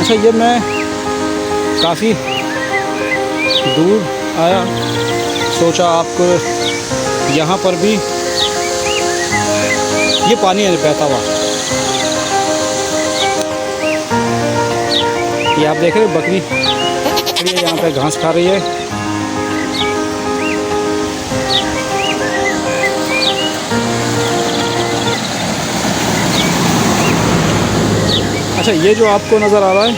अच्छा, ये मैं काफ़ी दूर आया, सोचा आपको यहाँ पर भी ये पानी है बहता हुआ। ये आप देख रहे हो बकरी यहाँ पे घास खा रही है। अच्छा, ये जो आपको नज़र आ रहा है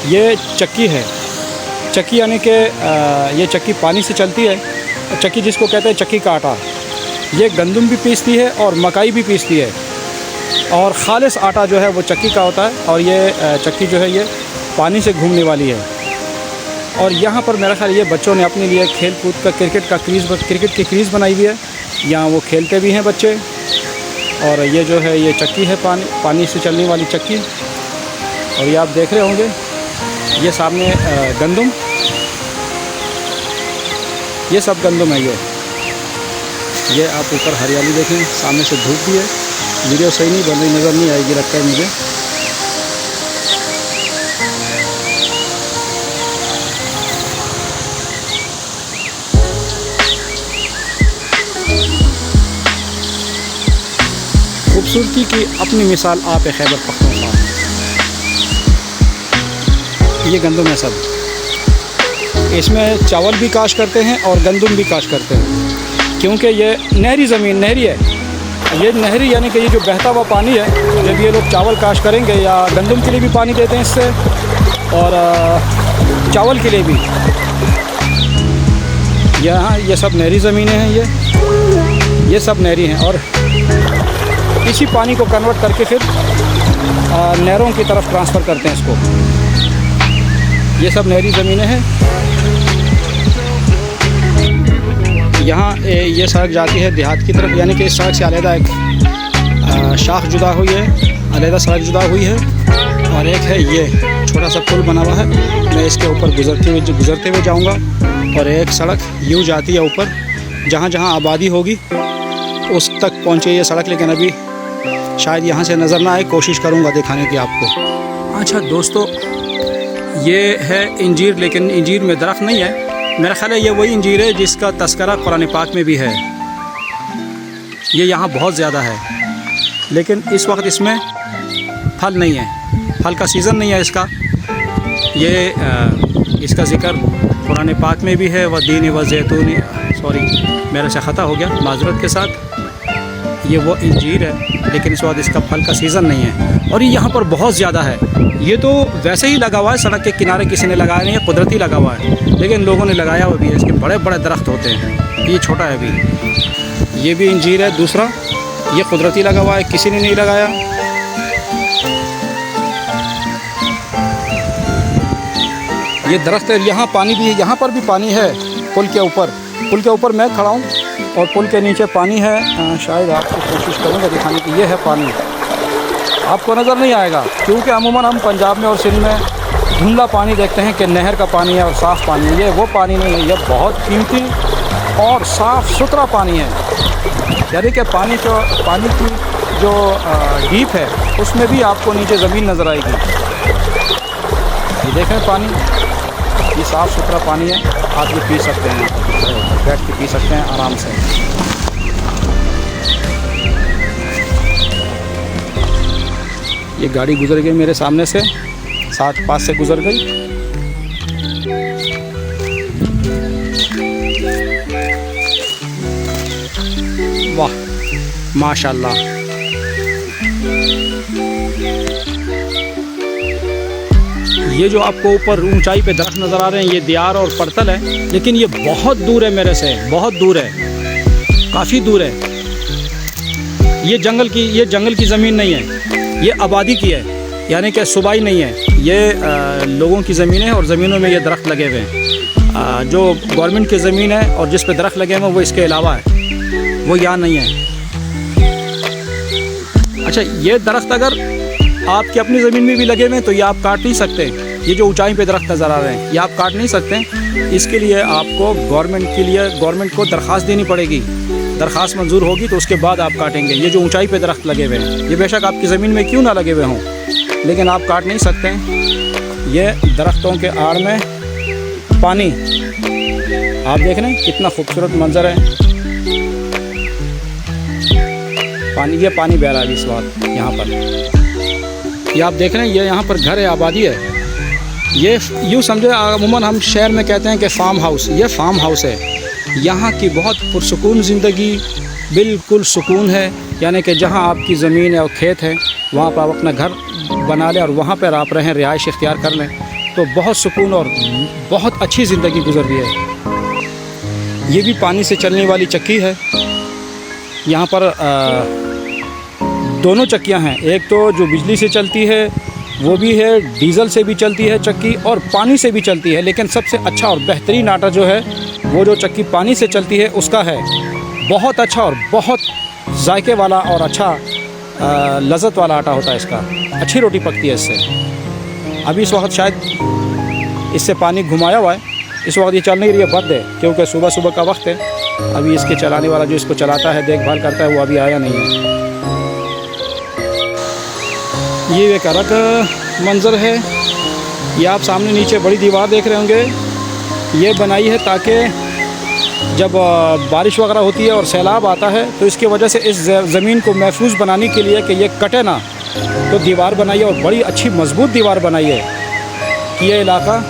ये चक्की है। चक्की यानी कि ये चक्की पानी से चलती है। चक्की जिसको कहते हैं चक्की का आटा, ये गंदम भी पीसती है और मकाई भी पीसती है, और ख़ालिस आटा जो है वो चक्की का होता है। और ये चक्की जो है ये पानी से घूमने वाली है। और यहाँ पर मेरा ख्याल ये बच्चों ने अपने लिए खेल कूद का क्रिकेट की क्रीज़ बनाई हुई है। यहाँ वो खेलते भी हैं बच्चे। और ये जो है ये चक्की है पानी से चलने वाली चक्की। और ये आप देख रहे होंगे ये सामने गंदम, ये सब गंदम है। ये आप ऊपर हरियाली देखें, सामने से धूप भी है। वीडियो सही नहीं बन रही, नज़र नहीं आएगी लगता है मुझे। खूबसूरती की अपनी मिसाल आप है खैबर पख्तूनख्वा। ये गंदम है सब, इसमें चावल भी काश करते हैं और गंदम भी काश करते हैं, क्योंकि ये नहरी ज़मीन नहरी है। ये नहरी यानी कि ये जो बहता हुआ पानी है, जब ये लोग चावल काश करेंगे या गंदम के लिए भी पानी देते हैं इससे, और चावल के लिए भी। यहाँ ये सब नहरी ज़मीनें हैं, ये सब नहरी हैं। और इसी पानी को कन्वर्ट करके फिर नहरों की तरफ ट्रांसफ़र करते हैं इसको। ये सब नहरी ज़मीनें हैं। यहाँ ये सड़क जाती है देहात की तरफ, यानी कि इस सड़क से अलहदा एक शाख जुदा हुई है, अलहदा सड़क जुदा हुई है। और एक है ये छोटा सा पुल बना हुआ है, मैं इसके ऊपर गुज़रते हुए जाऊँगा। और एक सड़क यूँ जाती है ऊपर, जहाँ जहाँ आबादी होगी उस तक पहुँचे ये सड़क, लेकिन अभी शायद यहाँ से नज़र ना आए, कोशिश करूँगा दिखाने की आपको। अच्छा दोस्तों, ये है इंजीर, लेकिन इंजीर में दरख्त नहीं है। मेरा ख्याल है ये वही इंजीर है जिसका तस्करा कुरान पाक में भी है। ये यहाँ बहुत ज़्यादा है, लेकिन इस वक्त इसमें फल नहीं है, फल का सीज़न नहीं है इसका। ये इसका ज़िक्र कुरान पाक में भी है, व दीन व ज़ैतून, सॉरी मेरे से ख़ता हो गया, माज़रत के साथ। ये वो इंजीर है, लेकिन इस वक्त इसका फल का सीज़न नहीं है। और ये यहाँ पर बहुत ज़्यादा है। ये तो वैसे ही लगा हुआ है, सड़क के किनारे किसी ने लगाया नहीं है, कुदरती लगा हुआ है, लेकिन लोगों ने लगाया हुआ भी है। इसके बड़े बड़े दरख्त होते हैं। ये छोटा है अभी। ये भी इंजीर है दूसरा, ये कुदरती लगा हुआ है, किसी ने नहीं लगाया। ये दरख्त है। यहाँ पानी भी है, यहाँ पर भी पानी है पुल के ऊपर। पुल के ऊपर मैं खड़ा हूँ और पुल के नीचे पानी है। शायद आपको कोशिश करूँगा दिखाने की। ये है पानी, आपको नज़र नहीं आएगा, क्योंकि अमूमन हम पंजाब में और सिंध में धुंधला पानी देखते हैं कि नहर का पानी है और साफ़ पानी है। ये वो पानी नहीं है, ये बहुत कीमती और साफ़ सुथरा पानी है। यानी कि पानी की जो डीप है उसमें भी आपको नीचे ज़मीन नज़र आएगी। ये देखें पानी, ये साफ़ सुथरा पानी है। आप ये पी सकते हैं, बैठ के पी सकते हैं आराम से। ये गाड़ी गुजर गई मेरे सामने से, पास से गुजर गई। वाह माशाल्लाह। ये जो आपको ऊपर ऊंचाई पे दरख्त नज़र आ रहे हैं, ये दियार और पड़तल है, लेकिन ये बहुत दूर है मेरे से, बहुत दूर है, काफ़ी दूर है। ये जंगल की ज़मीन नहीं है, ये आबादी की है, यानी कि सूबाई नहीं है। ये लोगों की ज़मीन है और ज़मीनों में ये दरख्त लगे हुए हैं। जो गवर्नमेंट की ज़मीन है और जिस पे दरख्त लगे हुए हैं वो इसके अलावा है, वो यहाँ नहीं है। अच्छा, ये दरख्त अगर आपकी अपनी ज़मीन में भी लगे हुए हैं तो ये आप काट नहीं सकते। ये जो ऊंचाई पे दरख्त नज़र आ रहे हैं ये आप काट नहीं सकते। इसके लिए आपको गवर्नमेंट को दरख्वास्त देनी पड़ेगी। दरख्वास्त मंजूर होगी तो उसके बाद आप काटेंगे। ये जो ऊंचाई पे दरख्त लगे हुए हैं, ये बेशक आपकी ज़मीन में क्यों ना लगे हुए हों, लेकिन आप काट नहीं सकते हैं। ये दरख्तों के आड़ में पानी, आप देख रहे हैं कितना खूबसूरत मंजर है। पानी, ये पानी बह रहा है इस वक्त यहाँ पर। ये आप देख रहे हैं, ये यहाँ पर घर है, आबादी है। ये यूँ समझे अमूमन हम शहर में कहते हैं कि फार्म हाउस, ये फार्म हाउस है। यहाँ की बहुत पुरसुकून ज़िंदगी, बिल्कुल सुकून है। यानी कि जहाँ आपकी ज़मीन है और खेत है, वहाँ पर आप अपना घर बना लें और वहाँ पर आप रहें, रिहाइश इख्तियार कर लें, तो बहुत सुकून और बहुत अच्छी ज़िंदगी गुजर रही है। ये भी पानी से चलने वाली चक्की है। यहाँ पर दोनों चक्कियाँ हैं, एक तो जो बिजली से चलती है वो भी है, डीज़ल से भी चलती है चक्की और पानी से भी चलती है। लेकिन सबसे अच्छा और बेहतरीन आटा जो है वो जो चक्की पानी से चलती है उसका है। बहुत अच्छा और बहुत जायके वाला और अच्छा लज़्ज़त वाला आटा होता है इसका। अच्छी रोटी पकती है इससे। अभी इस वक्त शायद इससे पानी घुमाया हुआ है, इस वक्त ये चल नहीं रही है, बंद है, क्योंकि सुबह सुबह का वक्त है। अभी इसके चलाने वाला जो इसको चलाता है, देखभाल करता है, वो अभी आया नहीं है। ये एक अलग मंज़र है। ये आप सामने नीचे बड़ी दीवार देख रहे होंगे, ये बनाई है ताकि जब बारिश वगैरह होती है और सैलाब आता है तो इसकी वजह से इस ज़मीन को महफूज बनाने के लिए कि ये कटे ना, तो दीवार बनाई है और बड़ी अच्छी मजबूत दीवार बनाई है कि ये इलाका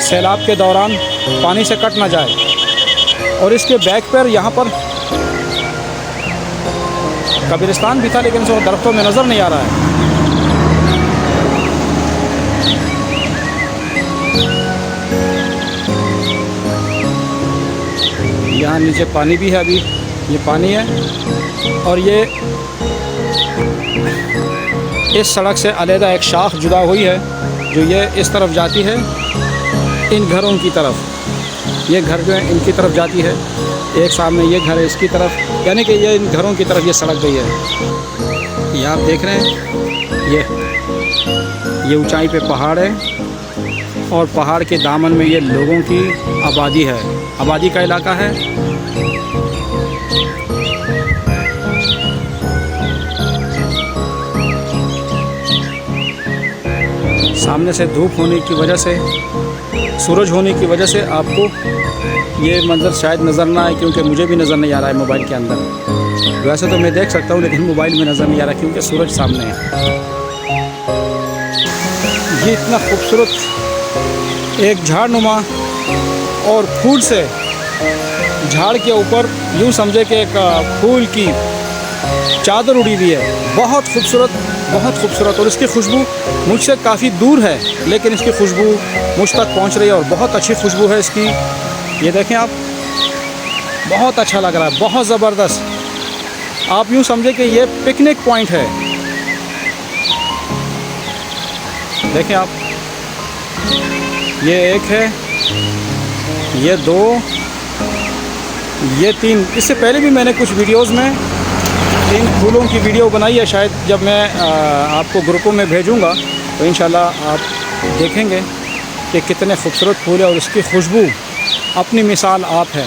सैलाब के दौरान पानी से कट ना जाए। और इसके बैक पर यहाँ पर कब्रिस्तान भी था, लेकिन इसको दरख्तों में नज़र नहीं आ रहा है। यहाँ नीचे पानी भी है, अभी ये पानी है। और ये इस सड़क से अलहदा एक शाख जुदा हुई है जो ये इस तरफ जाती है, इन घरों की तरफ। ये घर जो है इनकी तरफ जाती है, एक सामने ये घर है इसकी तरफ, यानी कि ये इन घरों की तरफ ये सड़क गई है। ये आप देख रहे हैं, ये ऊंचाई पे पहाड़ है और पहाड़ के दामन में ये लोगों की आबादी है, आबादी का इलाका है। सामने से धूप होने की वजह से, सूरज होने की वजह से आपको ये मंज़र शायद नज़र ना आए, क्योंकि मुझे भी नज़र नहीं आ रहा है मोबाइल के अंदर। वैसे तो मैं देख सकता हूँ, लेकिन मोबाइल में नज़र नहीं आ रहा क्योंकि सूरज सामने है। ये इतना खूबसूरत एक झाड़नुमा और फूल से, झाड़ के ऊपर यूँ समझे कि एक फूल की चादर उड़ी हुई है। बहुत खूबसूरत, बहुत खूबसूरत। और इसकी खुशबू मुझसे काफ़ी दूर है, लेकिन इसकी खुशबू मुझ तक पहुंच रही है और बहुत अच्छी खुशबू है इसकी। ये देखें आप, बहुत अच्छा लग रहा है, बहुत ज़बरदस्त। आप यूँ समझे कि ये पिकनिक पॉइंट है। देखें आप, ये एक है, ये दो, ये तीन। इससे पहले भी मैंने कुछ वीडियोस में इन फूलों की वीडियो बनाई है। शायद जब मैं आपको ग्रुपों में भेजूंगा तो इंशाल्लाह आप देखेंगे कि कितने खूबसूरत फूल है और इसकी खुशबू अपनी मिसाल आप है।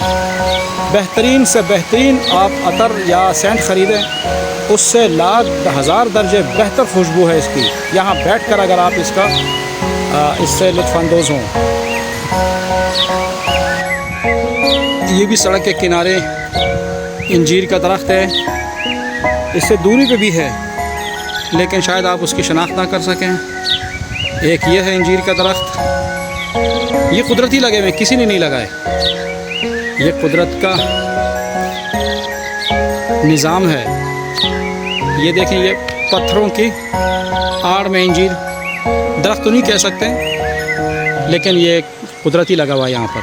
बेहतरीन से बेहतरीन आप अतर या सेंट ख़रीदें, उससे लाख हज़ार दर्जे बेहतर खुशबू है इसकी। यहाँ बैठकर अगर आप इससे लुत्फ़अंदोज़ हों। ये भी सड़क के किनारे इंजीर का दरख्त है, इससे दूरी पे भी है, लेकिन शायद आप उसकी शनाख्त ना कर सकें। एक ये है इंजीर का दरख्त, ये कुदरती लगे हुए, किसी ने नहीं लगाए। ये कुदरत का निज़ाम है। ये देखें, ये पत्थरों की आड़ में इंजीर, दरख्त तो नहीं कह सकते, लेकिन ये कुदरती लगा हुआ है यहाँ पर।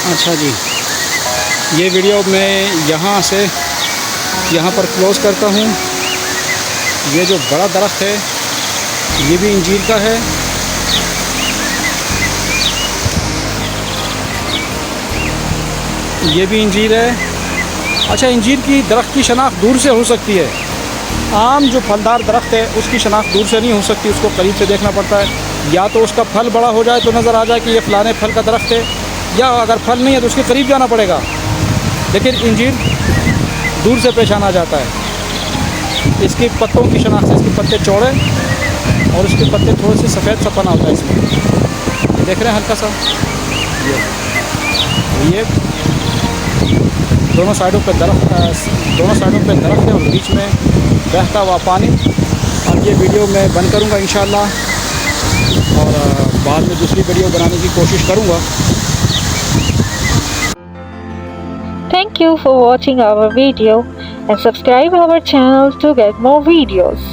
अच्छा जी, ये वीडियो मैं यहाँ पर क्लोज़ करता हूँ। ये जो बड़ा दरख्त है ये भी इंजीर का है। ये भी इंजीर है। अच्छा, इंजीर की दरख्त की शनाख्त दूर से हो सकती है। आम जो फलदार दरख्त है उसकी शनाख्त दूर से नहीं हो सकती, उसको करीब से देखना पड़ता है। या तो उसका फल बड़ा हो जाए तो नज़र आ जाए कि ये फ़लाने फल का दरख्त है, या अगर फल नहीं है तो उसके करीब जाना पड़ेगा। लेकिन इंजीर दूर से पहचाना जाता है। इसकी पत्तों की शनाख्त से, इसके पत्ते चौड़े और उसके पत्ते थोड़े से सफ़ेद सा पना होता है इसमें, देख रहे हैं हल्का सा। ये दोनों साइडों पे दरख्त है और बीच में बहता हुआ पानी। अब ये वीडियो मैं बंद करूँगा इंशाअल्लाह और बाद में दूसरी वीडियो बनाने की कोशिश करूँगा। Thank you for watching our video and subscribe our channel to get more videos.